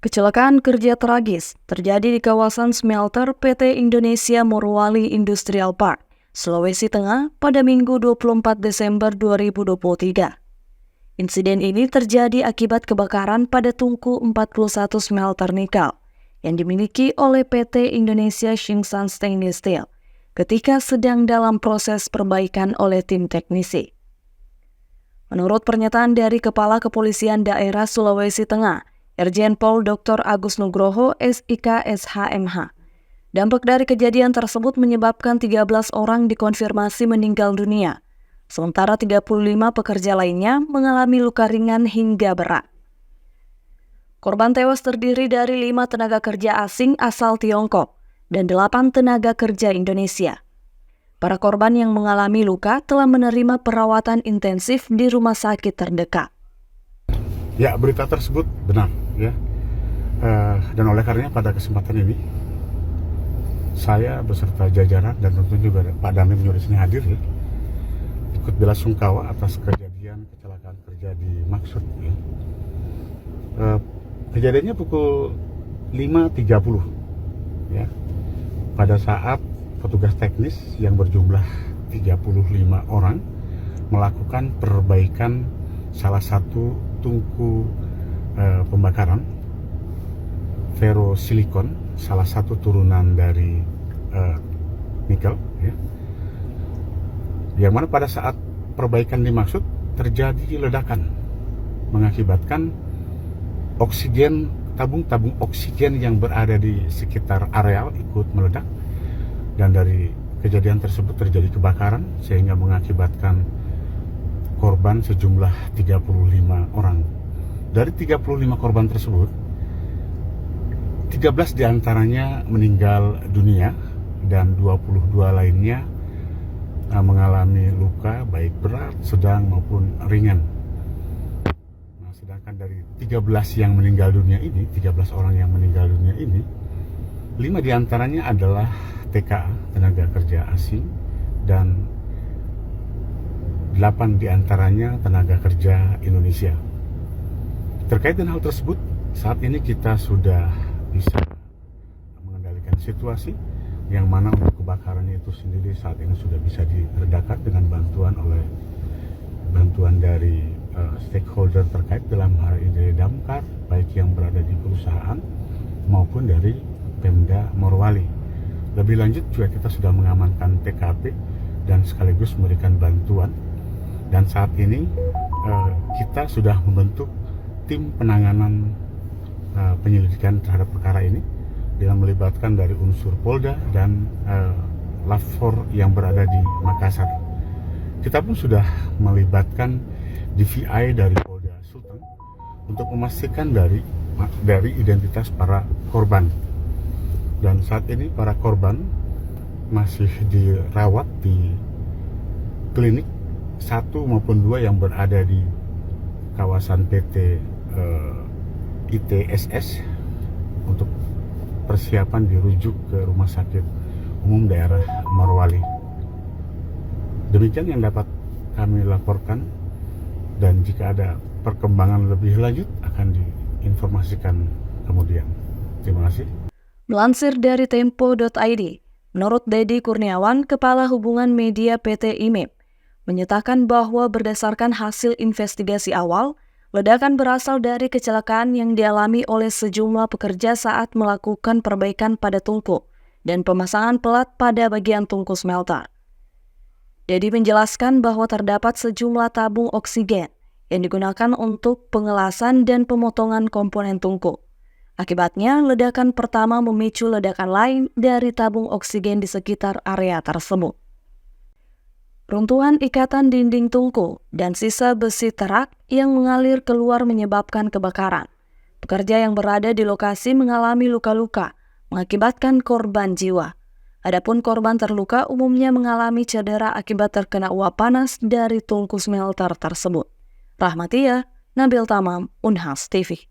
Kecelakaan kerja tragis terjadi di kawasan smelter PT Indonesia Morowali Industrial Park, Sulawesi Tengah pada Minggu 24 Desember 2023. Insiden ini terjadi akibat kebakaran pada tungku 41 smelter nikel yang dimiliki oleh PT Indonesia Shingsan Stainless Steel ketika sedang dalam proses perbaikan oleh tim teknisi. Menurut pernyataan dari Kepala Kepolisian Daerah Sulawesi Tengah, Irjen Pol Dr. Agus Nugroho, SIK SHMH. Dampak dari kejadian tersebut menyebabkan 13 orang dikonfirmasi meninggal dunia, sementara 35 pekerja lainnya mengalami luka ringan hingga berat. Korban tewas terdiri dari 5 tenaga kerja asing asal Tiongkok dan 8 tenaga kerja Indonesia. Para korban yang mengalami luka telah menerima perawatan intensif di rumah sakit terdekat. Ya, berita tersebut benar, ya. Dan oleh karenanya pada kesempatan ini, saya beserta jajaran dan tentu juga Pak Dandim juga di sini hadir, ya, ikut belasungkawa atas kejadian kecelakaan kerja di Maksud. Ya. Kejadiannya pukul 5.30, ya. Pada saat petugas teknis yang berjumlah 35 orang melakukan perbaikan salah satu tungku pembakaran ferrosilikon, salah satu turunan dari nikel, ya. Yang mana pada saat perbaikan dimaksud terjadi ledakan mengakibatkan oksigen, tabung oksigen yang berada di sekitar areal ikut meledak, dan dari kejadian tersebut terjadi kebakaran sehingga mengakibatkan korban sejumlah 35 orang. Dari 35 korban tersebut, 13 diantaranya meninggal dunia dan 22 lainnya mengalami luka baik berat, sedang maupun ringan. Nah, sedangkan dari 13 yang meninggal dunia ini, 13 orang yang meninggal dunia ini, 5 diantaranya adalah TKA, tenaga kerja asing, dan 8 diantaranya tenaga kerja Indonesia. Terkait dengan hal tersebut, saat ini kita sudah bisa mengendalikan situasi, yang mana untuk kebakarannya itu sendiri saat ini sudah bisa diredakan dengan bantuan dari stakeholder terkait, dalam hal ini dari damkar, baik yang berada di perusahaan maupun dari Pemda Morowali. Lebih lanjut juga kita sudah mengamankan TKP dan sekaligus memberikan bantuan. Dan saat ini kita sudah membentuk tim penanganan penyelidikan terhadap perkara ini dengan melibatkan dari unsur Polda dan Lafor yang berada di Makassar. Kita pun sudah melibatkan DVI dari Polda Sulteng untuk memastikan dari identitas para korban. Dan saat ini para korban masih dirawat di klinik 1 maupun 2 yang berada di kawasan PT ITSS untuk persiapan dirujuk ke Rumah Sakit Umum Daerah Morowali. Demikian yang dapat kami laporkan, dan jika ada perkembangan lebih lanjut akan diinformasikan kemudian. Terima kasih. Melansir dari Tempo.id, menurut Dedi Kurniawan, Kepala Hubungan Media PT IMIP, menyatakan bahwa berdasarkan hasil investigasi awal, ledakan berasal dari kecelakaan yang dialami oleh sejumlah pekerja saat melakukan perbaikan pada tungku dan pemasangan pelat pada bagian tungku smelter. Dedi menjelaskan bahwa terdapat sejumlah tabung oksigen yang digunakan untuk pengelasan dan pemotongan komponen tungku. Akibatnya, ledakan pertama memicu ledakan lain dari tabung oksigen di sekitar area tersebut. Runtuhan ikatan dinding tungku dan sisa besi terak yang mengalir keluar menyebabkan kebakaran. Pekerja yang berada di lokasi mengalami luka-luka, mengakibatkan korban jiwa. Adapun korban terluka umumnya mengalami cedera akibat terkena uap panas dari tungku smelter tersebut. Rahmatia, Nabil Tamam, Unhas TV.